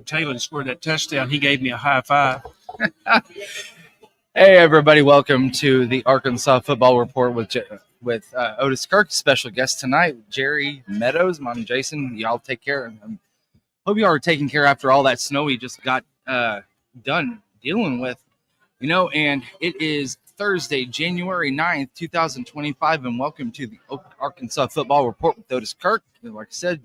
Taylor scored that touchdown. He gave me a high five. Hey, everybody. Welcome to the Arkansas Football Report with Otis Kirk. Special guest tonight, Jerry Meadows. I'm Jason. Y'all take care. Hope you all are taking care after all that snow we just got done dealing with. And it is Thursday, January 9th, 2025, and welcome to the Arkansas Football Report with Otis Kirk. And like I said,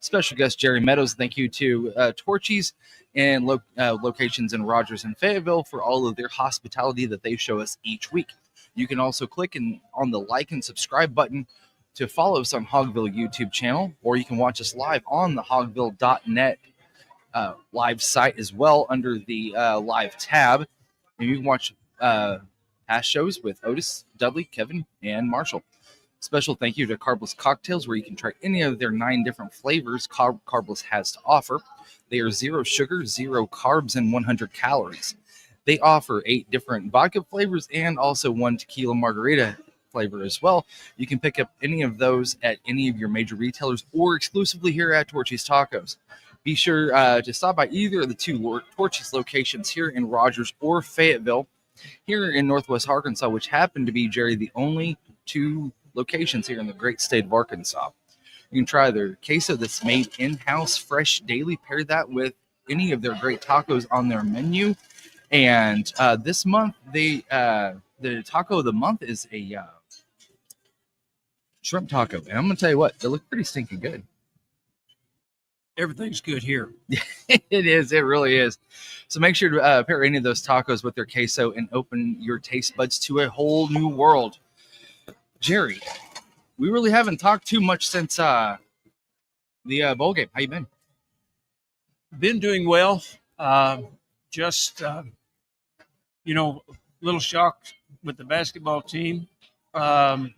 special guest Jerry Meadows. Thank you to Torchys and locations in Rogers and Fayetteville for all of their hospitality that they show us each week. You can also click on the like and subscribe button to follow us on Hogville YouTube channel, or you can watch us live on the hogville.net live site as well under the live tab. And you can watch past shows with Otis, Dudley, Kevin, and Marshall. Special thank you to Carbless Cocktails, where you can try any of their 9 different flavors Carbless has to offer. They are 0 sugar, 0 carbs, and 100 calories. They offer 8 different vodka flavors and also 1 tequila margarita flavor as well. You can pick up any of those at any of your major retailers or exclusively here at Torchys Tacos. Be sure to stop by either of the 2 Torchys locations here in Rogers or Fayetteville, here in Northwest Arkansas, which happen to be, Jerry, the only 2 locations here in the great state of Arkansas. You can try their queso that's made in-house, fresh daily. Pair that with any of their great tacos on their menu. And this month, the taco of the month is a shrimp taco. And I'm going to tell you what, they look pretty stinking good. Everything's good here. It is. It really is. So make sure to pair any of those tacos with their queso and open your taste buds to a whole new world. Jerry, we really haven't talked too much since the bowl game. How you been? Been doing well. Just a little shocked with the basketball team. I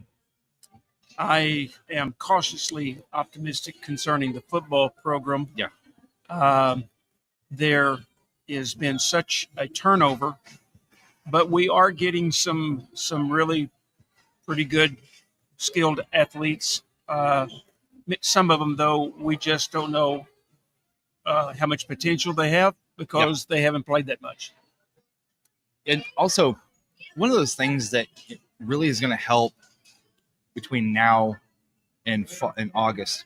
am cautiously optimistic concerning the football program. Yeah. There has been such a turnover, but we are getting some really pretty good, skilled athletes. Some of them, though, we just don't know how much potential they have because they haven't played that much. And also, one of those things that really is going to help between now and August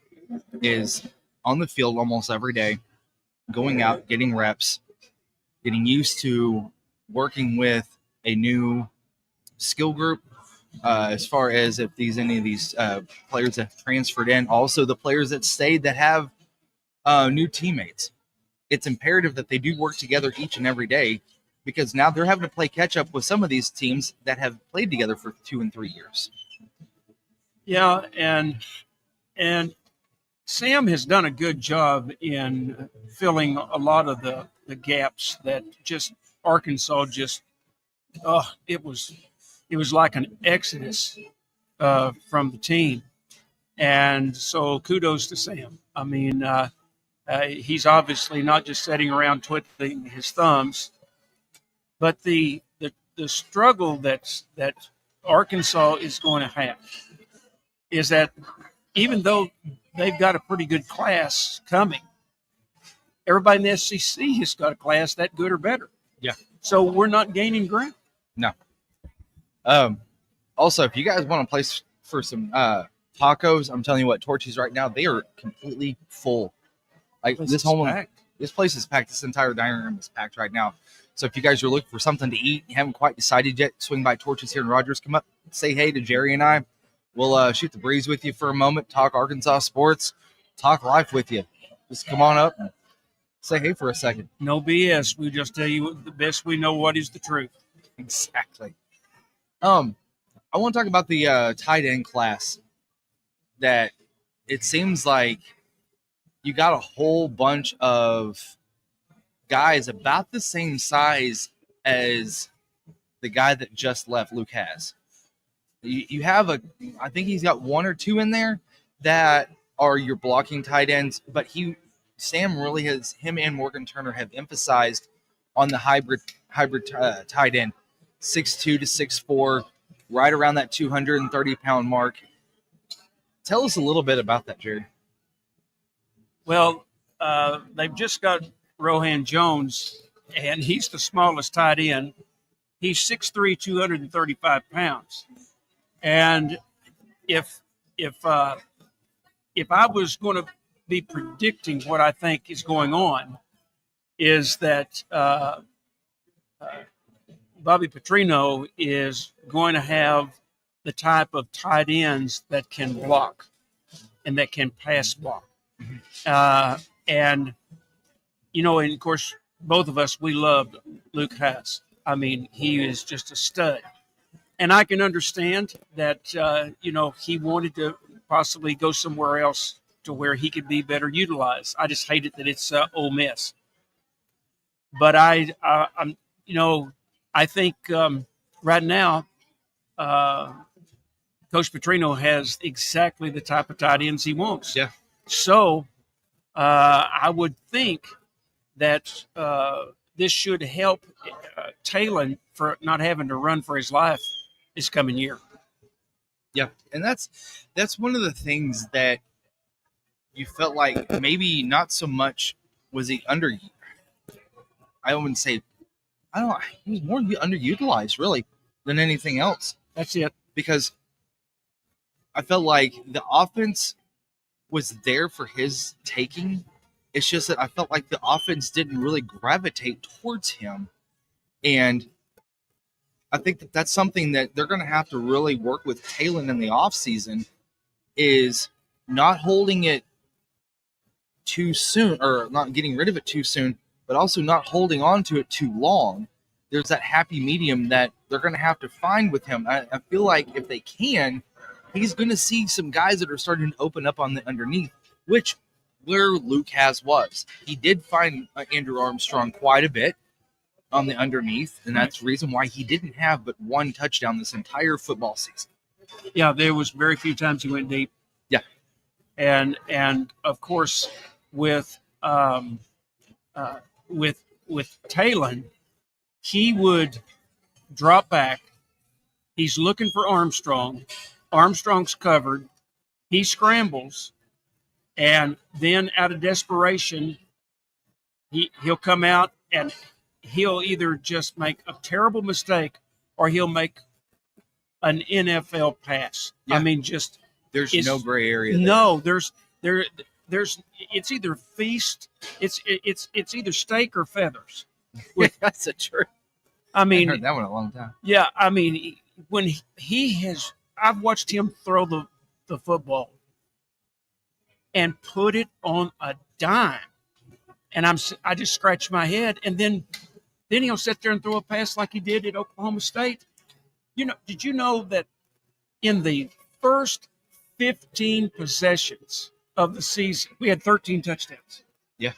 is on the field almost every day, going out, getting reps, getting used to working with a new skill group. As far as if any of these players have transferred in, also the players that stayed that have new teammates. It's imperative that they do work together each and every day, because now they're having to play catch up with some of these teams that have played together for 2 and 3 years. Yeah, and Sam has done a good job in filling a lot of the gaps that just Arkansas it was like an exodus from the team. And so kudos to Sam. I mean, He's obviously not just sitting around twiddling his thumbs, but the struggle that Arkansas is going to have is that even though they've got a pretty good class coming, everybody in the SEC has got a class that good or better. Yeah. So we're not gaining ground. No. Also, if you guys want to place for some tacos, I'm telling you what, Torchys right now, they are completely full. Like this place is packed. This entire dining room is packed right now. So if you guys are looking for something to eat, you haven't quite decided yet, swing by Torchys here in Rogers. Come up, say hey to Jerry and I. We'll shoot the breeze with you for a moment, talk Arkansas sports, talk life with you. Just come on up and say hey for a second. No BS. We just tell you the best we know what is the truth. Exactly. I want to talk about the tight end class. That it seems like you got a whole bunch of guys about the same size as the guy that just left, Luke has. You have I think he's got one or two in there that are your blocking tight ends, but Sam really has, him and Morgan Turner have emphasized on the hybrid tight end, 6'2" to 6'4", right around that 230-pound mark. Tell us a little bit about that, Jerry. Well, they've just got Rohan Jones, and he's the smallest tight end. He's 6'3", 235 pounds. And if I was going to be predicting what I think is going on, is that Bobby Petrino is going to have the type of tight ends that can block and that can pass block. And of course, both of us, we loved Luke Haas. I mean, he is just a stud. And I can understand that, he wanted to possibly go somewhere else to where he could be better utilized. I just hate it that it's Ole Miss. But I think right now, Coach Petrino has exactly the type of tight ends he wants. Yeah. So I would think that this should help Talon for not having to run for his life this coming year. Yeah, and that's one of the things that you felt like maybe not so much was he under. I wouldn't say, he was more underutilized really than anything else. That's it. Because I felt like the offense was there for his taking. It's just that I felt like the offense didn't really gravitate towards him. And I think that that's something that they're going to have to really work with Talon in the offseason, is not holding it too soon, or not getting rid of it too soon, but also not holding on to it too long. There's that happy medium that they're going to have to find with him. I feel like if they can, he's going to see some guys that are starting to open up on the underneath, which where Luke was. He did find Andrew Armstrong quite a bit on the underneath, and that's the reason why he didn't have but one touchdown this entire football season. Yeah, there was very few times he went deep. Yeah. And of course with Talon, he would drop back. He's looking for Armstrong. Armstrong's covered. He scrambles, and then out of desperation, he'll come out and he'll either just make a terrible mistake or he'll make an NFL pass. Yeah. I mean, just there's no gray area there. No, there's it's either feast, it's either steak or feathers. That's the truth. I mean, I heard that one a long time. Yeah, I mean, when I've watched him throw the football and put it on a dime, and I just scratch my head, and then he'll sit there and throw a pass like he did at Oklahoma State. Did you know that in the first 15 possessions of the season, we had 13 touchdowns? Yeah.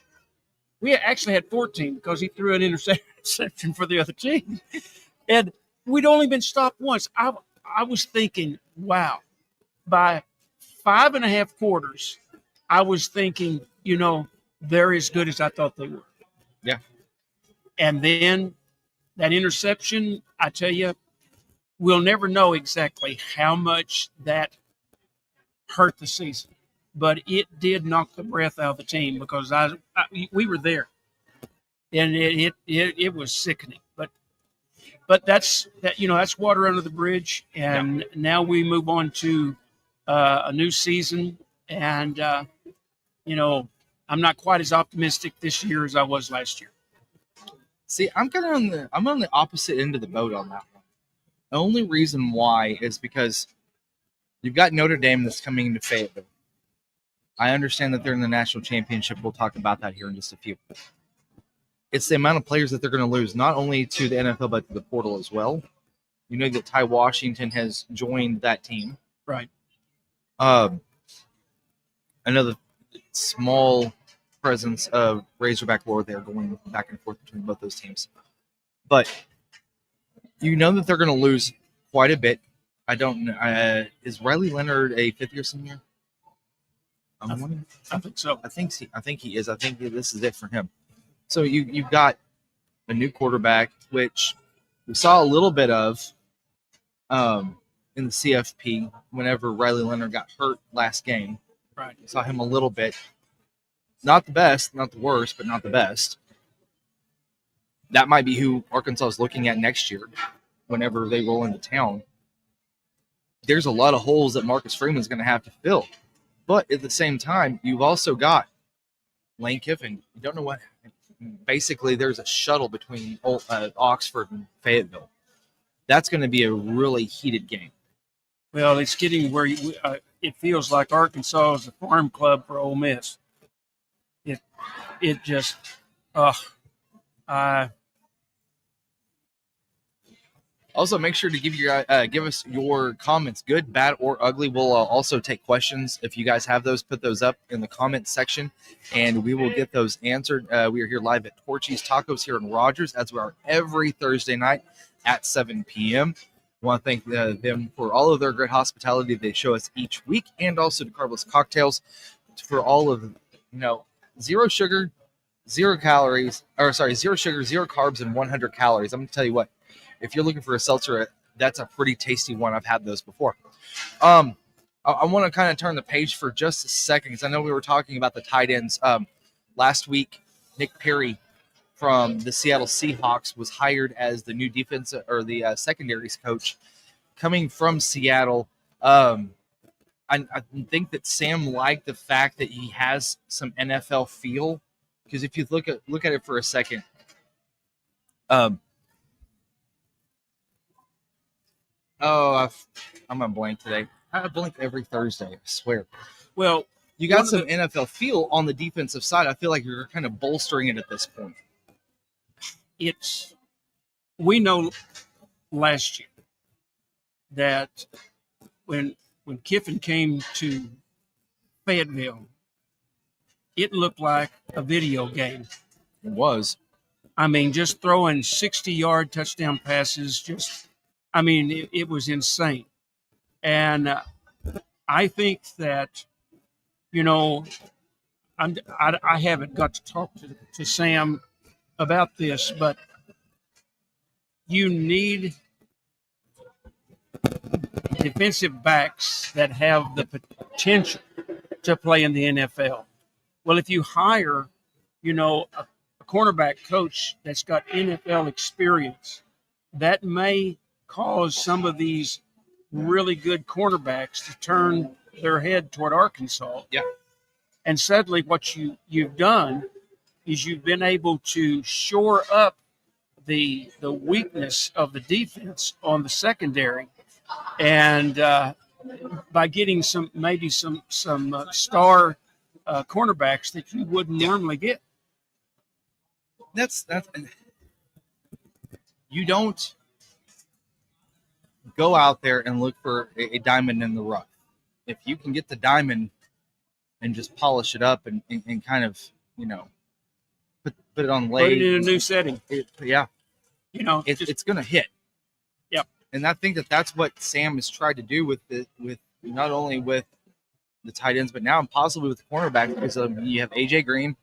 We actually had 14 because he threw an interception for the other team. And we'd only been stopped once. I was thinking, wow, by 5.5 quarters, I was thinking, they're as good as I thought they were. Yeah. And then that interception, I tell you, we'll never know exactly how much that hurt the season, but it did knock the breath out of the team because we were there, and it was sickening. But that's that, that's water under the bridge, and now we move on to a new season, and I'm not quite as optimistic this year as I was last year. See, I'm on the opposite end of the boat on that one. The only reason why is because you've got Notre Dame that's coming into Fayetteville. I understand that they're in the national championship. We'll talk about that here in just a few. It's the amount of players that they're going to lose, not only to the NFL, but to the portal as well. You know that Ty Washington has joined that team. Right. Another small presence of Razorback lore there going back and forth between both those teams. But you know that they're going to lose quite a bit. I don't know. Is Riley Leonard a fifth-year senior? I think so. I think he is. I think this is it for him. So you've got a new quarterback, which we saw a little bit of in the CFP whenever Riley Leonard got hurt last game. Right. We saw him a little bit. Not the best, not the worst, but not the best. That might be who Arkansas is looking at next year whenever they roll into town. There's a lot of holes that Marcus Freeman's going to have to fill. But at the same time, you've also got Lane Kiffin. You don't know what. Basically, there's a shuttle between Oxford and Fayetteville. That's going to be a really heated game. Well, it's getting where it feels like Arkansas is a farm club for Ole Miss. It just, Also, make sure to give us your comments, good, bad, or ugly. We'll also take questions. If you guys have those, put those up in the comments section, and we will get those answered. We are here live at Torchys Tacos here in Rogers, as we are every Thursday night at 7 p.m. I want to thank them for all of their great hospitality they show us each week, and also to Carbless Cocktails for all of, zero sugar, 0 calories, zero sugar, 0 carbs, and 100 calories. I'm going to tell you what. If you're looking for a seltzer, that's a pretty tasty one. I've had those before. I want to kind of turn the page for just a second because I know we were talking about the tight ends. Last week, Nick Perry from the Seattle Seahawks was hired as the new defense or the secondaries coach coming from Seattle. I think that Sam liked the fact that he has some NFL feel because if you look at it for a second, I'm on blank today. I blank every Thursday, I swear. Well, you got some NFL feel on the defensive side. I feel like you're kind of bolstering it at this point. We know last year that when Kiffin came to Fayetteville, it looked like a video game. It was. I mean, just throwing 60-yard touchdown passes, it was insane. And I think that, I haven't got to talk to Sam about this, but you need defensive backs that have the potential to play in the NFL. Well, if you hire, a cornerback coach that's got NFL experience, that may cause some of these really good cornerbacks to turn their head toward Arkansas. Yeah. And suddenly what you've done is you've been able to shore up the weakness of the defense on the secondary. And by getting some star cornerbacks that you wouldn't normally get. That's you don't go out there and look for a diamond in the rough. If you can get the diamond and just polish it up and kind of, put it on lathe. Put it in a new setting. It's going to hit. Yep. And I think that's what Sam has tried to do with not only with the tight ends, but now possibly with the cornerback because you have AJ Green,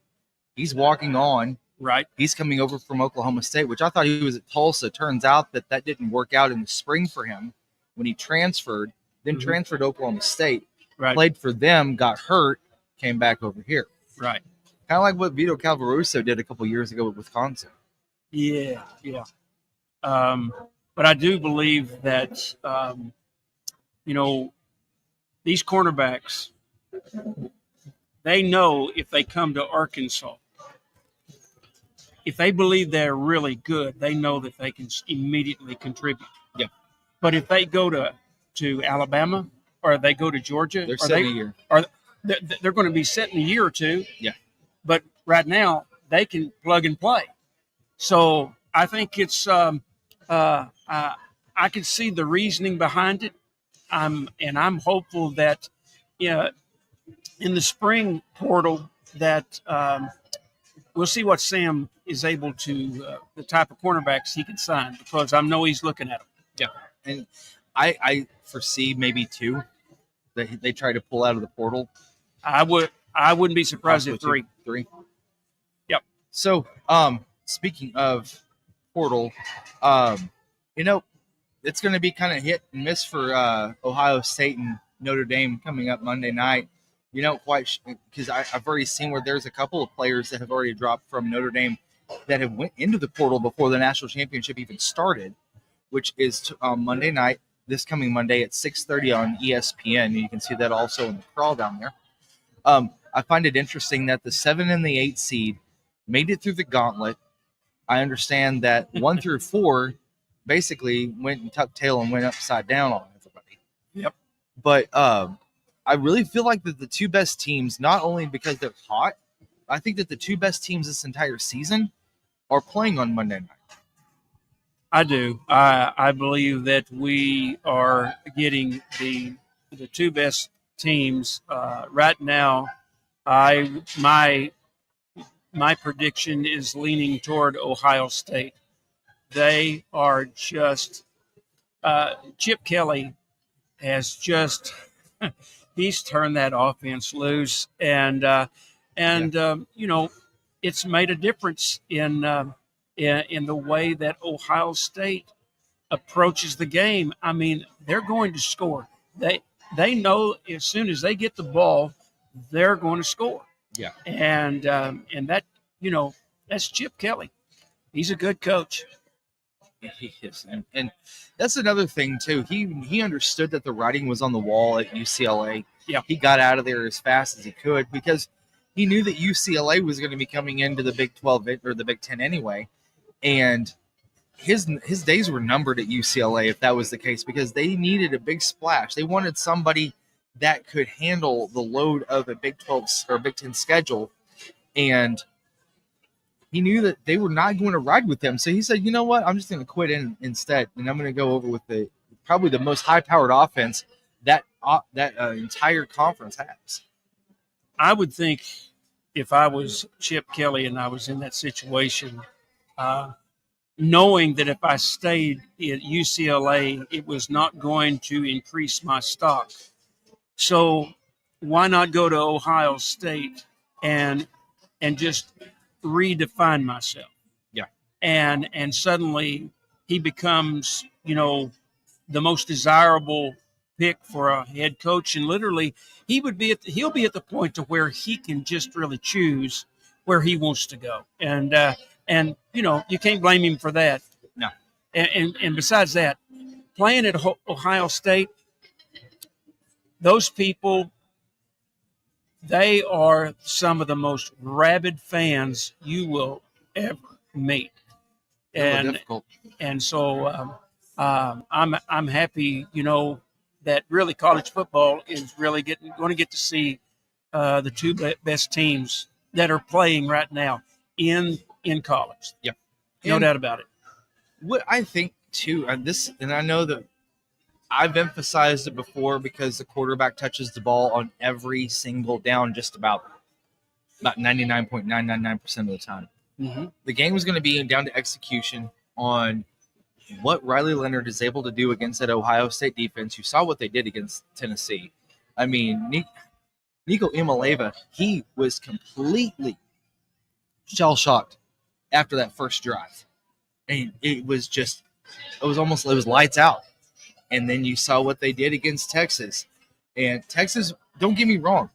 He's walking on. Right. He's coming over from Oklahoma State, which I thought he was at Tulsa. Turns out that didn't work out in the spring for him when he transferred, then transferred to Oklahoma State, played for them, got hurt, came back over here. Right. Kind of like what Vito Calvaruso did a couple years ago with Wisconsin. Yeah. But I do believe that, these cornerbacks, they know if they come to Arkansas, if they believe they're really good, they know that they can immediately contribute. Yeah. But if they go to Alabama or they go to Georgia, they're set in a year. They're going to be set in a year or two. Yeah. But right now they can plug and play. So I think it's I can see the reasoning behind it. I'm hopeful that in the spring portal that we'll see what Sam is able to the type of cornerbacks he can sign, because I know he's looking at them. Yeah, and I foresee maybe 2 that they try to pull out of the portal. I wouldn't be surprised if 3. 3. Yep. So speaking of portal, it's going to be kind of hit and miss for Ohio State and Notre Dame coming up Monday night. Quite because I've already seen where there's a couple of players that have already dropped from Notre Dame that have went into the portal before the national championship even started, which is Monday night, this coming Monday at 6:30 on ESPN. And you can see that also in the crawl down there. I find it interesting that the 7 and the 8 seed made it through the gauntlet. I understand that 1 through 4 basically went and tucked tail and went upside down on everybody. Yep. But I really feel like that the 2 best teams, not only because they're hot, I think that the 2 best teams this entire season are playing on Monday night. I do. I believe that we are getting the 2 best teams right now. My prediction is leaning toward Ohio State. They are just Chip Kelly has just he's turned that offense loose, and it's made a difference in the way that Ohio State approaches the game. I mean, they're going to score. They know as soon as they get the ball, they're going to score. Yeah, and that that's Chip Kelly. He's a good coach. He is, and that's another thing too. He understood that the writing was on the wall at UCLA. Yeah, he got out of there as fast as he could because he knew that UCLA was going to be coming into the Big 12 or the Big 10 anyway, and his days were numbered at UCLA if that was the case, because they needed a big splash. They wanted somebody that could handle the load of a Big 12 or Big 10 schedule, and he knew that they were not going to ride with him. So he said, you know what, I'm just going to quit instead, and I'm going to go over with probably the most high-powered offense that entire conference has. I would think if I was Chip Kelly and I was in that situation, knowing that if I stayed at UCLA, it was not going to increase my stock. So why not go to Ohio State and just redefine myself? Yeah. And suddenly he becomes, the most desirable pick for a head coach, and literally he'll be at the point to where he can just really choose where he wants to go, and you can't blame him for that. No. And besides that, playing at Ohio State, those people, they are some of the most rabid fans you will ever meet, and so I'm happy, that really college football is really going to get to see the 2 best teams that are playing right now in college. Yeah, no doubt about it. What I think too, and I know that I've emphasized it before, because the quarterback touches the ball on every single down, just about 99.999% of the time. Mm-hmm. The game is going to be down to execution on what Riley Leonard is able to do against that Ohio State defense. You saw what they did against Tennessee. I mean, Nico Imaleva, he was completely shell shocked after that first drive. And it was lights out. And then you saw what they did against Texas. And Texas, don't get me wrong,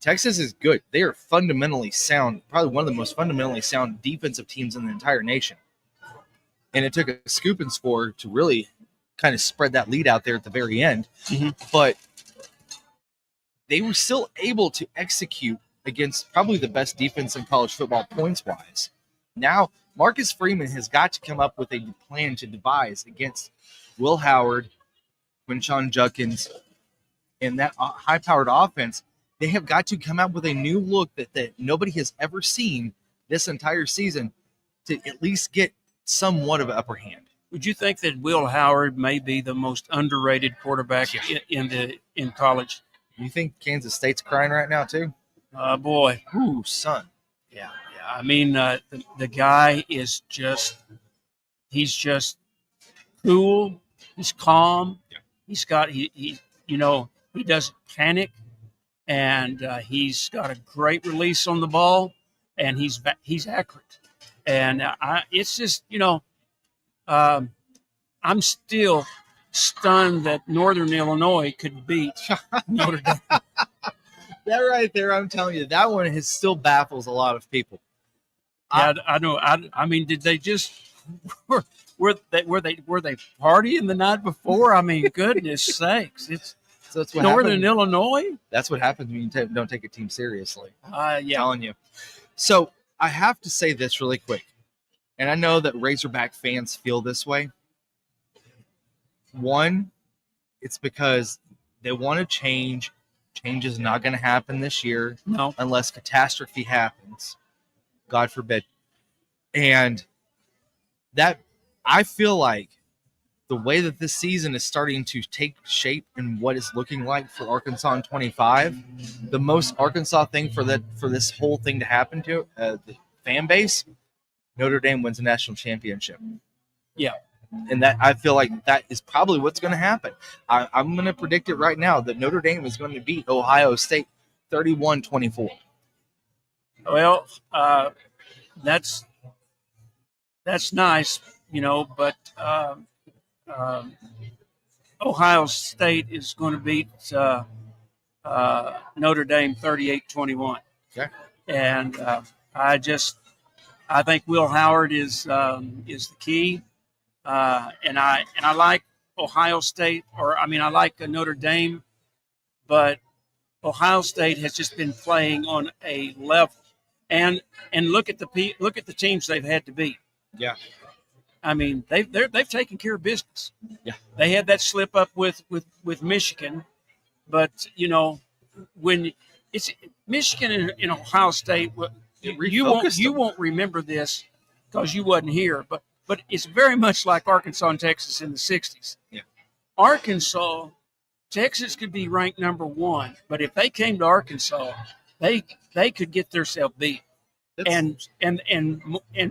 Texas is good. They are fundamentally sound, probably one of the most fundamentally sound defensive teams in the entire nation. And it took a scoop and score to really kind of spread that lead out there at the very end. Mm-hmm. But they were still able to execute against probably the best defense in college football points-wise. Now, Marcus Freeman has got to come up with a plan to devise against Will Howard, Quinshon Judkins, and that high-powered offense. They have got to come out with a new look that nobody has ever seen this entire season to at least get somewhat of an upper hand. Would you think that Will Howard may be the most underrated quarterback in college? You think Kansas State's crying right now too? Boy. Ooh, son. Yeah. I mean, the guy is he's just cool. He's calm. Yeah. He's got, he doesn't panic, and he's got a great release on the ball, and he's accurate. And it's just, I'm still stunned that Northern Illinois could beat Notre Dame. That right there, I'm telling you, that one still baffles a lot of people. Yeah, I know. I mean, did they just were they partying the night before? I mean, goodness sakes, it's that's what Northern Illinois. That's what happens when you don't take a team seriously. Yeah, I'm telling you. So I have to say this really quick, and I know that Razorback fans feel this way. One, it's because they want to change. Change is not going to happen this year, no, unless catastrophe happens. God forbid. And that, I feel like the way that this season is starting to take shape and what it's looking like for Arkansas in 25, the most Arkansas thing for this whole thing to happen to the fan base, Notre Dame wins a national championship. Yeah. And that, I feel like that is probably what's going to happen. I'm going to predict it right now that Notre Dame is going to beat Ohio State 31-24. Well, that's nice, but Ohio State is going to beat Notre Dame 38-21. Okay. And I think Will Howard is the key. And I like Ohio State, I like Notre Dame, but Ohio State has just been playing on a level, and look at the teams they've had to beat. Yeah, I mean they've taken care of business. Yeah, they had that slip up with Michigan, but when it's Michigan and Ohio State, you won't remember this because you wasn't here, but it's very much like Arkansas and Texas in the 60s. Yeah. Texas could be ranked number 1, but if they came to Arkansas, they could get themselves beat. And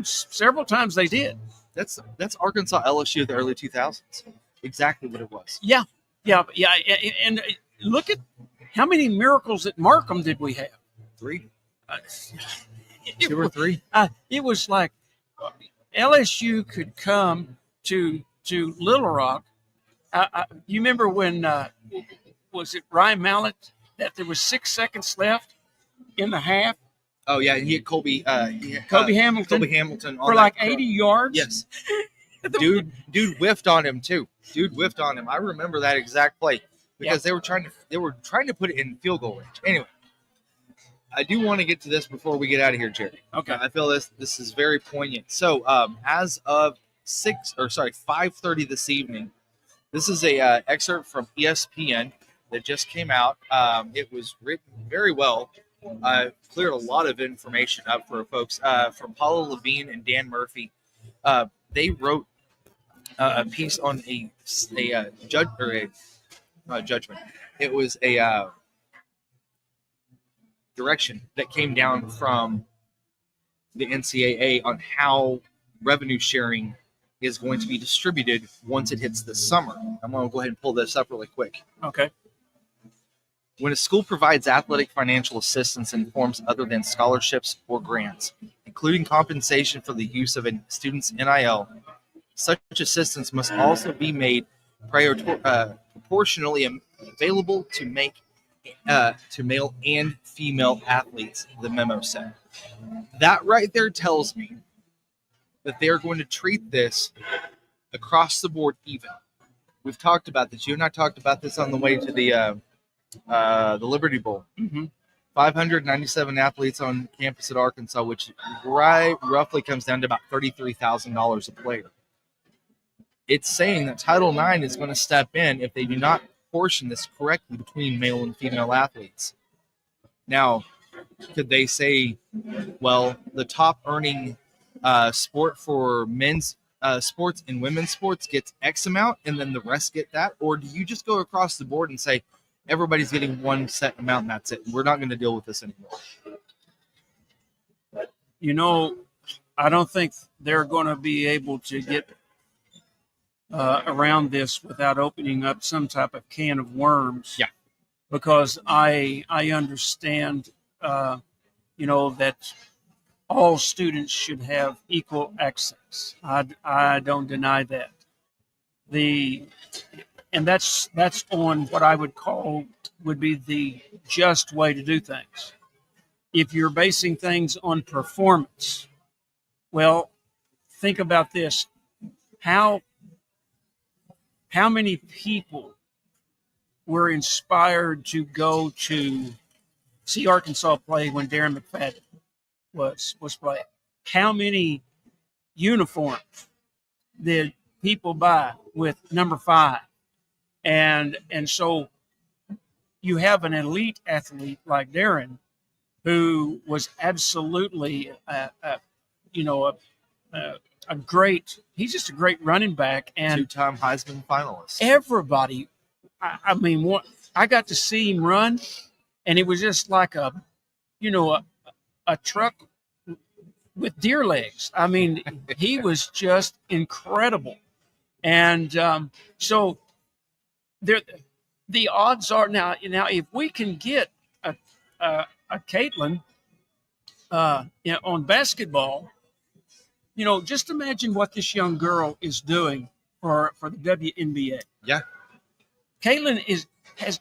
several times they did. That's Arkansas LSU of the early 2000s. Exactly what it was. Yeah. And look at how many miracles at Markham did we have? 3. 2 or 3. It was like LSU could come to Little Rock. You remember when was it Ryan Mallett that there was 6 seconds left in the half? Oh yeah, he had Kobe Hamilton for like 80 yards. Yes, dude whiffed on him too. I remember that exact play because they were trying to put it in field goal range. Anyway, I do want to get to this before we get out of here, Jerry. Okay. I feel this is very poignant. So, as of 5:30 this evening, this is a excerpt from ESPN that just came out. It was written very well. Cleared a lot of information up for folks from Paula Levine and Dan Murphy. They wrote a piece on a judgment. It was a direction that came down from the NCAA on how revenue sharing is going to be distributed once it hits this summer. I'm going to go ahead and pull this up really quick. Okay. When a school provides athletic financial assistance in forms other than scholarships or grants, including compensation for the use of a student's NIL. Such assistance must also be made proportionally available to male and female athletes, the memo said. That right there tells me that they're going to treat this across the board even. We've talked about this. You and I talked about this on the way to the Liberty Bowl. Mm-hmm. 597 athletes on campus at Arkansas, which roughly comes down to about $33,000 a player. It's saying that Title IX is going to step in if they do not portion this correctly between male and female athletes. Now, could they say, well, the top earning sport for men's sports and women's sports gets X amount and then the rest get that? Or do you just go across the board and say everybody's getting one set amount and that's it? We're not going to deal with this anymore. You know, I don't think they're going to be able to get around this without opening up some type of can of worms. Yeah. Because I understand, that all students should have equal access. I don't deny that. And that's on what I would be the just way to do things. If you're basing things on performance, well, think about this. How many people were inspired to go to see Arkansas play when Darren McFadden was playing? How many uniforms did people buy with number 5? And so you have an elite athlete like Darren, who was absolutely he's just a great running back and 2-time Heisman finalist. Everybody, I got to see him run, and it was just like a truck with deer legs. I mean, he was just incredible. And so the odds are now if we can get a Caitlin on basketball, just imagine what this young girl is doing for the WNBA. Yeah. Caitlin has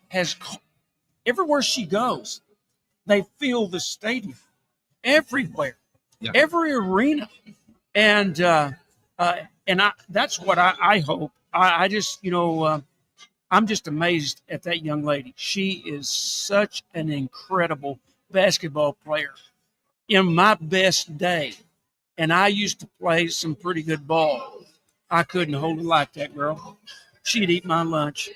everywhere she goes, they fill the stadium everywhere, every arena, and that's what I hope. I just I'm just amazed at that young lady. She is such an incredible basketball player. In my best day, and I used to play some pretty good ball, I couldn't hold it like that girl. She'd eat my lunch.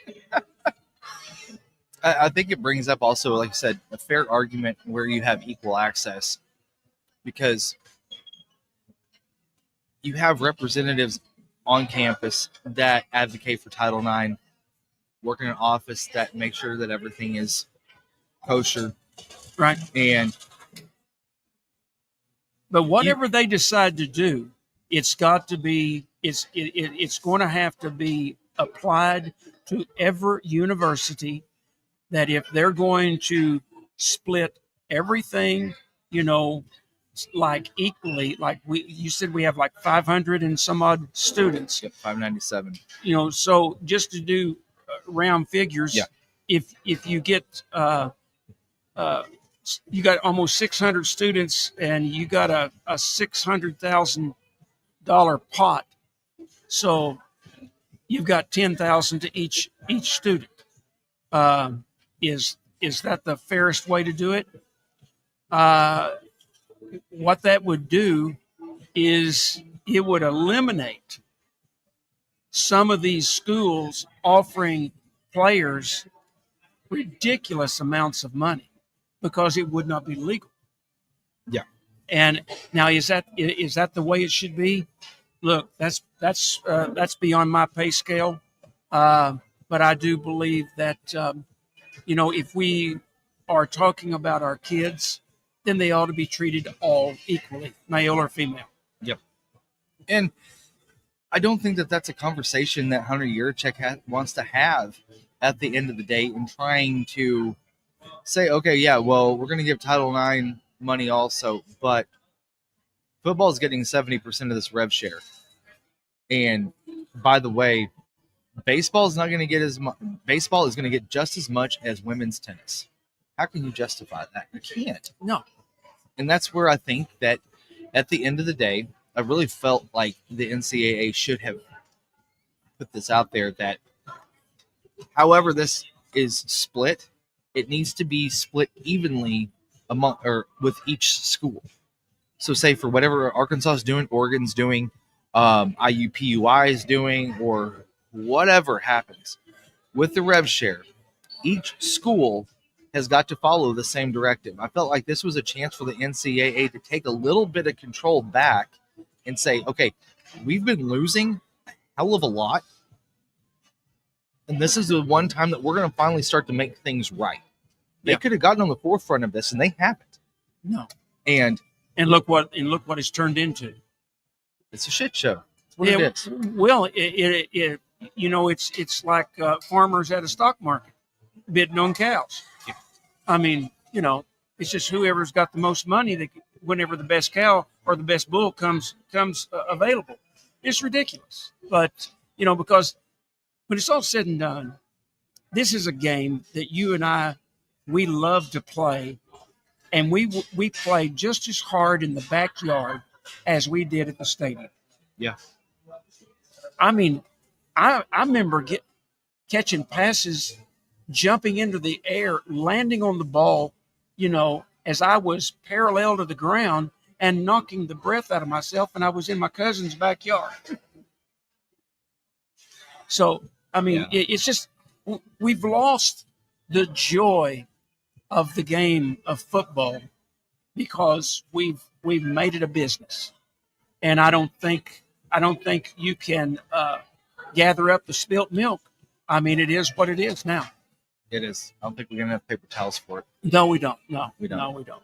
I think it brings up also, like you said, a fair argument where you have equal access, because you have representatives on campus that advocate for Title IX, work in an office that makes sure that everything is kosher. Right. But whatever they decide to do, it's going to have to be applied to every university, that if they're going to split everything, like equally, like you said, we have like 500 and some odd students. Yep, 597. So just to do round figures, if you get you got almost 600 students and you got a $600,000 pot, so you've got 10,000 to each student. Is that the fairest way to do it? What that would do is it would eliminate some of these schools offering players ridiculous amounts of money, because it would not be legal. Yeah. And now, is that the way it should be? Look, that's beyond my pay scale. But I do believe that if we are talking about our kids, then they ought to be treated all equally, male or female. Yep. And I don't think that that's a conversation that Hunter Yurachek wants to have at the end of the day, in trying to say, okay, yeah, well, we're going to give Title IX money also, but Football is getting 70% of this rev share. And by the way, baseball is not going to get as much. Baseball is going to get just as much as women's tennis. How can you justify that? You can't. No. And that's where I think that at the end of the day, I really felt like the NCAA should have put this out there that however this is split, it needs to be split evenly among or with each school. So say for whatever Arkansas is doing, Oregon's doing, IUPUI is doing, or whatever happens with the rev share, each school has got to follow the same directive. I felt like this was a chance for the NCAA to take a little bit of control back and say, okay, we've been losing a hell of a lot, and this is the one time that we're going to finally start to make things right. They could have gotten on the forefront of this, and they haven't. No. And look what it's turned into. It's a shit show. That's what it is. Well, it's like farmers at a stock market bidding on cows. Yeah. I mean, it's just whoever's got the most money that whenever the best cow or the best bull comes available. It's ridiculous. But, because when it's all said and done, this is a game that you and I, we love to play. And we played just as hard in the backyard as we did at the stadium. Yeah. I mean, I remember catching passes, jumping into the air, landing on the ball, as I was parallel to the ground and knocking the breath out of myself, and I was in my cousin's backyard. So, I mean, it's just we've lost the joy of the game of football because we've made it a business, and I don't think you can gather up the spilt milk. I mean, it is what it is now. It is. I don't think we're gonna have paper towels for it. No, we don't. No, we don't. No, we don't.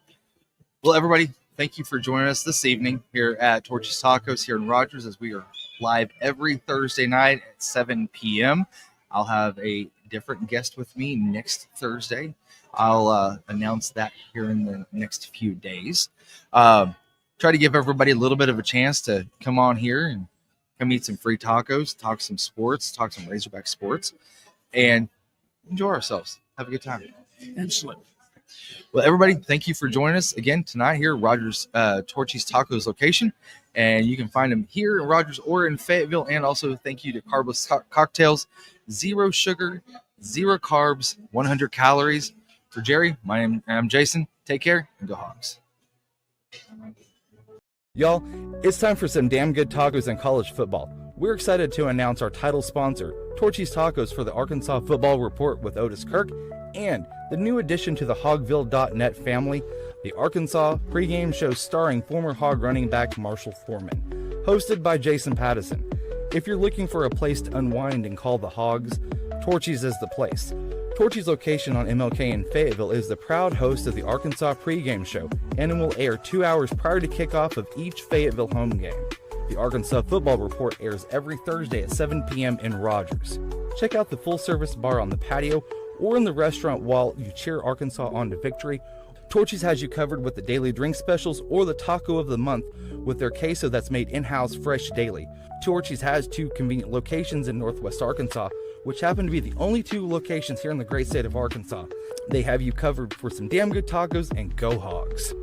Well, everybody, thank you for joining us this evening here at Torchys Tacos here in Rogers, as we are live every Thursday night at 7 p.m. I'll have a different guest with me next Thursday. I'll announce that here in the next few days. Try to give everybody a little bit of a chance to come on here and come eat some free tacos, talk some sports, talk some Razorback sports, and enjoy ourselves. Have a good time. Absolutely. Well, everybody, thank you for joining us again tonight here at Rogers Torchys Tacos location. And you can find them here in Rogers or in Fayetteville. And also thank you to Carbless Cocktails. 0 sugar, 0 carbs, 100 calories. For Jerry, I'm Jason. Take care and go Hogs. Y'all, it's time for some damn good tacos in college football. We're excited to announce our title sponsor, Torchys Tacos, for the Arkansas Football Report with Otis Kirk, and the new addition to the Hogville.net family, the Arkansas pregame show starring former Hog running back Marshall Foreman, hosted by Jason Pattison. If you're looking for a place to unwind and call the Hogs, Torchys is the place. Torchys' location on MLK in Fayetteville is the proud host of the Arkansas pregame show, and it will air 2 hours prior to kickoff of each Fayetteville home game. The Arkansas Football Report airs every Thursday at 7 p.m. in Rogers. Check out the full-service bar on the patio or in the restaurant while you cheer Arkansas on to victory. Torchys has you covered with the daily drink specials or the taco of the month with their queso that's made in-house fresh daily. Torchys has 2 convenient locations in Northwest Arkansas, which happen to be the only 2 locations here in the great state of Arkansas. They have you covered for some damn good tacos, and go Hogs.